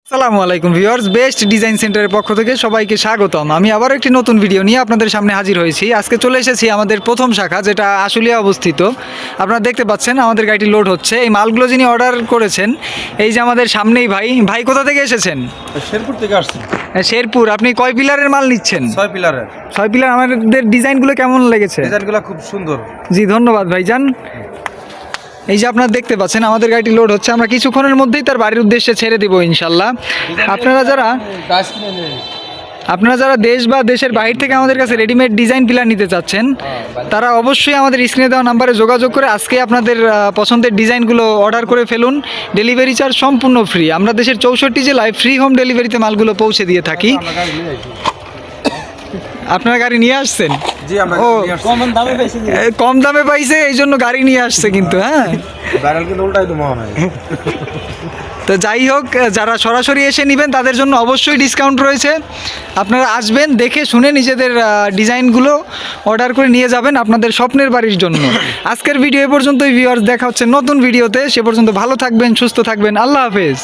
আসসালামু আলাইকুম viewers, best design সেন্টারের পক্ষ থেকে সবাইকে স্বাগতম। আমি আবার একটি নতুন ভিডিও নিয়ে আপনাদের সামনে হাজির হয়েছি। আজকে চলে এসেছি আমাদের প্রথম শাখা, যেটা আশুলিয়া অবস্থিত। আপনারা দেখতে পাচ্ছেন আমাদের গাড়িটি লোড হচ্ছে। এই মালগুলো যিনি অর্ডার করেছেন, এই যে আমাদের সামনেই ভাই কোথা থেকে এসেছেন? শেরপুর থেকে আসছি। শেরপুর। আপনি কয় পিলারের মাল নিচ্ছেন? 6 পিলারের। 6 পিলার। আমাদের ডিজাইনগুলো কেমন লেগেছে? ডিজাইনগুলো খুব সুন্দর। জি ধন্যবাদ ভাইজান। এই যে আপনারা দেখতে পাচ্ছেন আমাদের গাড়িটি লোড হচ্ছে। আমরা কিছুক্ষণের মধ্যেই তার বাড়ির উদ্দেশ্যে ছেড়ে দেবো ইনশাল্লাহ। আপনারা যারা দেশ বা দেশের বাইরে থেকে আমাদের কাছে রেডিমেড ডিজাইন পিলার নিতে চাচ্ছেন, তারা অবশ্যই আমাদের স্ক্রিনে দেওয়া নাম্বারে যোগাযোগ করে আজকে আপনাদের পছন্দের ডিজাইনগুলো অর্ডার করে ফেলুন। ডেলিভারি চার্জ সম্পূর্ণ ফ্রি। আমরা দেশের 64 জেলায় ফ্রি হোম ডেলিভারিতে মালগুলো পৌঁছে দিয়ে থাকি। আপনারা গাড়ি নিয়ে আসছেন? জি, আমরা ও নিয়ে আসছি। কম দামে পাইছে, এই জন্য গাড়ি নিয়ে আসছে কিন্তু। হ্যাঁ, ভাইরাল কিন্তু উল্টাই তো মনে হয়। তো যাই হোক, যারা সরাসরি এসে নেবেন তাদের জন্য অবশ্যই ডিসকাউন্ট রয়েছে। আপনারা আসবেন, দেখে শুনে নিজেদের ডিজাইনগুলো অর্ডার করে নিয়ে যাবেন আপনাদের স্বপ্নের বাড়ির জন্য। আজকের ভিডিও এ পর্যন্তই ভিউয়ার্স, দেখা হচ্ছে নতুন ভিডিওতে। সে পর্যন্ত ভালো থাকবেন, সুস্থ থাকবেন। আল্লাহ হাফেজ।